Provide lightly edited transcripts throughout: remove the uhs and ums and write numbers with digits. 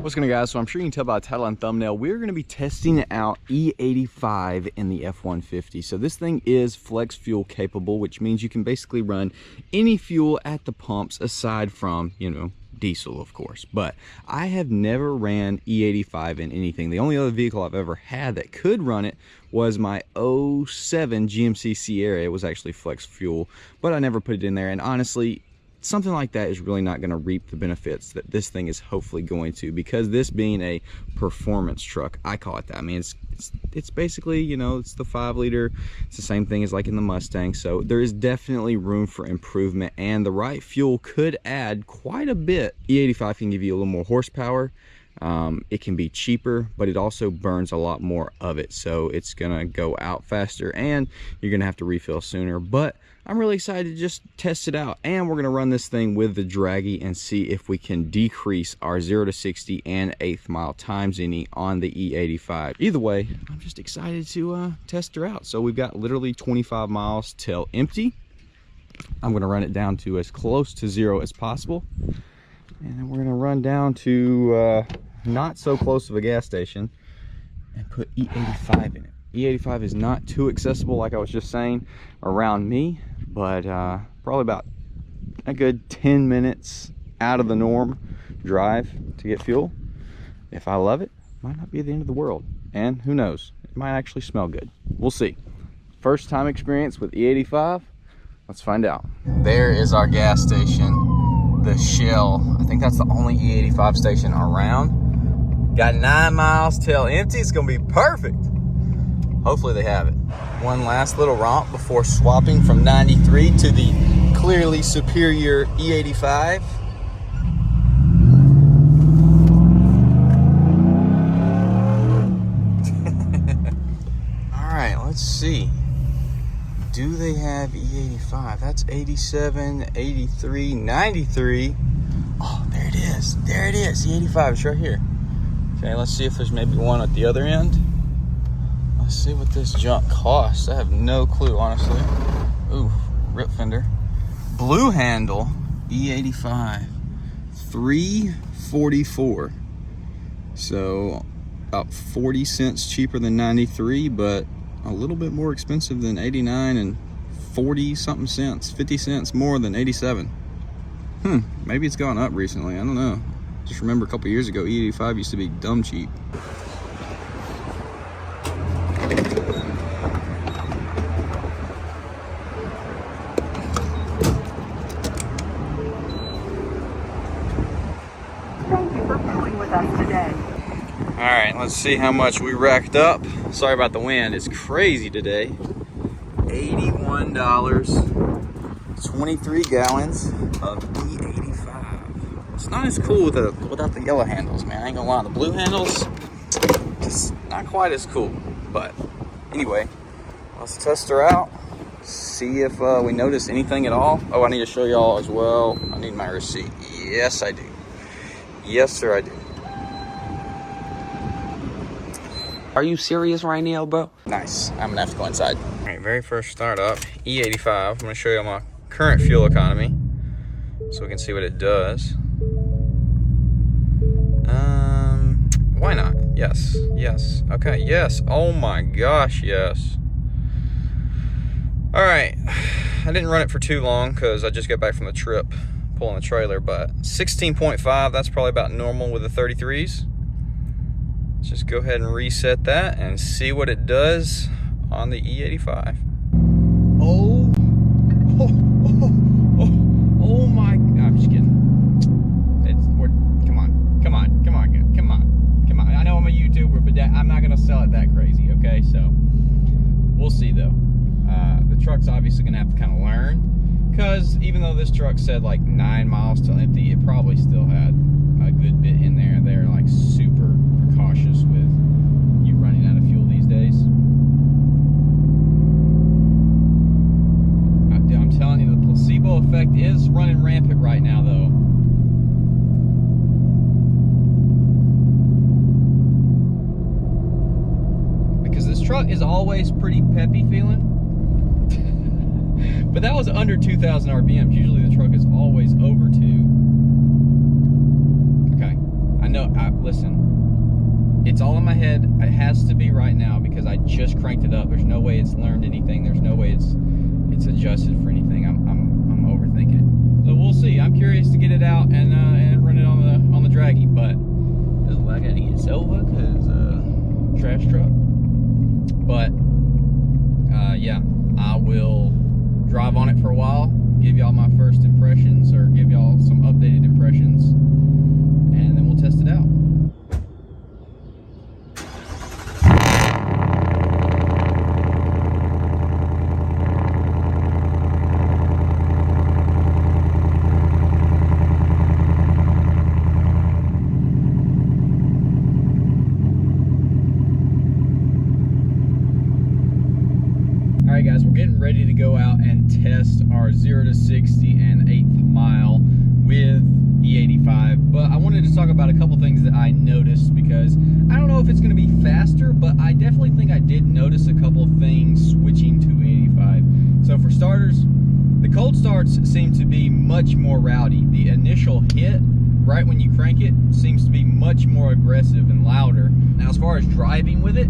What's going on, guys? So I'm sure you can tell by the title and thumbnail, we're going to be testing out E85 in the F150. So this thing is flex fuel capable, which means you can basically run any fuel at the pumps aside from, you know, diesel, of course. But I have never ran E85 in anything. The only other vehicle I've ever had that could run it was my 07 GMC Sierra. It was actually flex fuel, but I never put it in there. And honestly, something like that is really not going to reap the benefits that this thing is hopefully going to, because this being a performance truck, I call it that. I mean, it's basically, you know, it's the 5-liter. It's the same thing as like in the Mustang. So there is definitely room for improvement, and the right fuel could add quite a bit. E85 can give you a little more horsepower. It can be cheaper, but it also burns a lot more of it, so it's gonna go out faster and you're gonna have to refill sooner. But I'm really excited to just test it out, and we're gonna run this thing with the Draggy and see if we can decrease our 0 to 60 and 1/8 mile times any on the E85. Either way, I'm just excited to test her out. So we've got literally 25 miles till empty. I'm gonna run it down to as close to 0 as possible, and then we're gonna run down to not so close of a gas station and put E85 in it. E85 is not too accessible, like I was just saying, around me, but probably about a good 10 minutes out of the norm drive to get fuel. If I love it, might not be the end of the world, and who knows, it might actually smell good. We'll see. First time experience with E85. Let's find out. There is our gas station, the Shell. I think that's the only E85 station around. Got 9 miles till empty. It's gonna be perfect. Hopefully they have it. One last little romp before swapping from 93 to the clearly superior E85. All right, let's see. Do they have E85? That's 87, 83, 93. Oh, there it is. There it is. E85 is right here. Okay, let's see if there's maybe one at the other end. Let's see what this junk costs. I have no clue, honestly. Ooh, rip fender. Blue handle, E85, $344. So about 40 cents cheaper than 93, but a little bit more expensive than 89, and 40 something cents, 50 cents more than 87. Maybe it's gone up recently, I don't know. Just remember a couple years ago, E85 used to be dumb cheap. Thank you for filling with us today. All right, let's see how much we racked up. Sorry about the wind, it's crazy today. $81, 23 gallons of E85. It's not as cool without the yellow handles, man. I ain't gonna lie, the blue handles, just not quite as cool. But anyway, let's test her out, see if we notice anything at all. Oh, I need to show y'all as well. I need my receipt. Yes, I do. Yes, sir, I do. Are you serious right now, bro? Nice. I'm gonna have to go inside. All right, very first start up, E85. I'm gonna show you my current fuel economy so we can see what it does. Why not? Yes, yes. Okay, yes. Oh my gosh, yes. All right, I didn't run it for too long because I just got back from the trip pulling the trailer, but 16.5, that's probably about normal with the 33s. Let's just go ahead and reset that and see what it does on the E85. Oh my, I'm just kidding. Come on. I know I'm a YouTuber, but I'm not gonna sell it that crazy, okay? So, we'll see though. The truck's obviously gonna have to kind of learn, because even though this truck said like 9 miles till empty, it probably still had a good bit in there. They're like super precautious with you running out of fuel these days. I'm telling you, the placebo effect is running rampant right now though. Because this truck is always pretty peppy feeling. But that was under 2,000 RPMs. Usually the truck is always over 2. Okay. I know, listen, it's all in my head. It has to be right now because I just cranked it up. There's no way it's learned anything. There's no way it's adjusted for anything. I'm overthinking it. So we'll see. I'm curious to get it out and run it on the draggy, but I gotta get Silva because trash truck. But yeah, I will drive on it for a while, give y'all my first impressions, or give y'all some updated impressions, and then we'll test it out. All right, guys, we're getting ready to go out and test our 0 to 60 and 1/8 mile with E85. But I wanted to talk about a couple things that I noticed, because I don't know if it's going to be faster, but I definitely think I did notice a couple of things switching to E85. So for starters, the cold starts seem to be much more rowdy. The initial hit, right when you crank it, seems to be much more aggressive and louder. Now, as far as driving with it,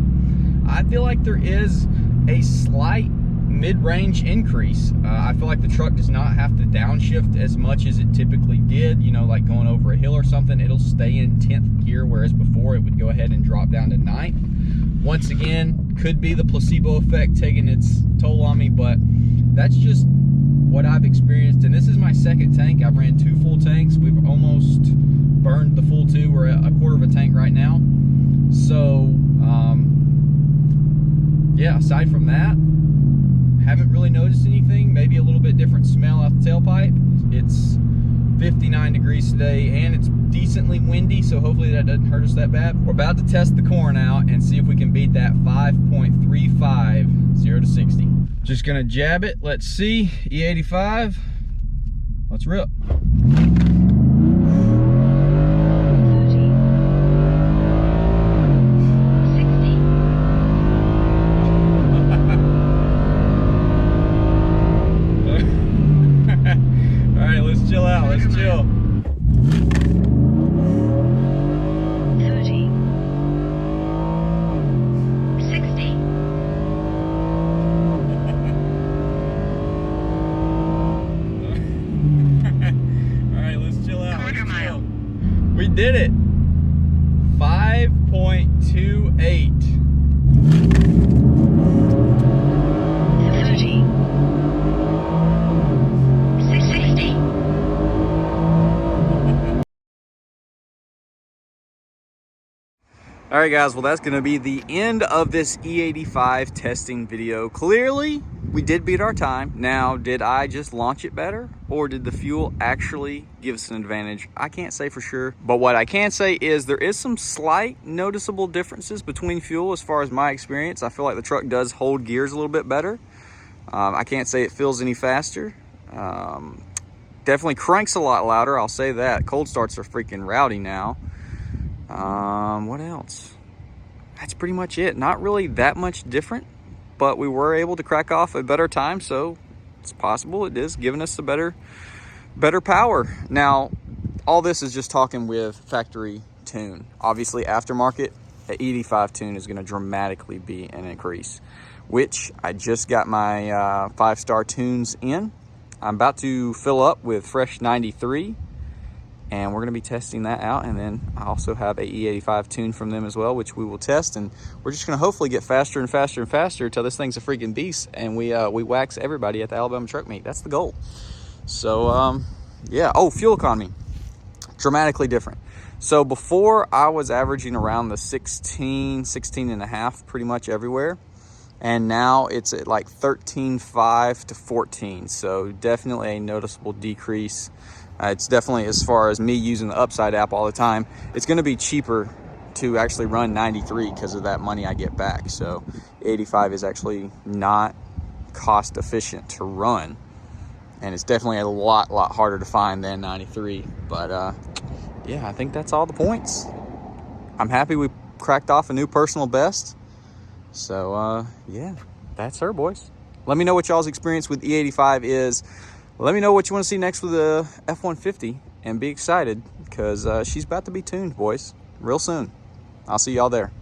I feel like there is a slight mid-range increase. I feel like the truck does not have to downshift as much as it typically did, you know, like going over a hill or something. It'll stay in 10th gear, whereas before it would go ahead and drop down to 9th. Once again, could be the placebo effect taking its toll on me, but that's just what I've experienced. And this is my second tank. I've ran 2 full tanks. We've almost burned the full 2. We're at a quarter of a tank right now. So yeah, aside from that, haven't really noticed anything. Maybe a little bit different smell out the tailpipe. It's 59 degrees today and it's decently windy, so hopefully that doesn't hurt us that bad. We're about to test the corn out and see if we can beat that 5.35 0 to 60. Just gonna jab it. Let's see. E85. Let's rip. Chill out, let's chill. 30. 60. Alright, let's chill out. Let's chill. We did it. 5.28. 30. 60. All right, guys, well, that's going to be the end of this E85 testing video. Clearly, we did beat our time. Now, did I just launch it better, or did the fuel actually give us an advantage? I can't say for sure, but what I can say is there is some slight noticeable differences between fuel as far as my experience. I feel like the truck does hold gears a little bit better. I can't say it feels any faster. Definitely cranks a lot louder, I'll say that. Cold starts are freaking rowdy now. What else? That's pretty much it. Not really that much different, but we were able to crack off a better time, so it's possible it is giving us a better power. Now, all this is just talking with factory tune. Obviously, aftermarket, the E85 tune is going to dramatically be an increase, which I just got my 5-star tunes in. I'm about to fill up with fresh 93. And we're going to be testing that out, and then I also have a E85 tune from them as well, which we will test, and we're just going to hopefully get faster and faster and faster until this thing's a freaking beast, and we wax everybody at the Alabama Truck Meet. That's the goal. So yeah. Oh, fuel economy, dramatically different. So before, I was averaging around the 16 and a half pretty much everywhere, and now it's at like 13.5 to 14. So definitely a noticeable decrease. It's definitely, as far as me using the Upside app all the time, it's going to be cheaper to actually run 93 because of that money I get back. So 85 is actually not cost efficient to run, and it's definitely a lot harder to find than 93. But yeah, I think that's all the points. I'm happy we cracked off a new personal best. So yeah, that's her, boys. Let me know what y'all's experience with E85 is. Let me know what you want to see next with the F150, and be excited because she's about to be tuned, boys, real soon. I'll see y'all there.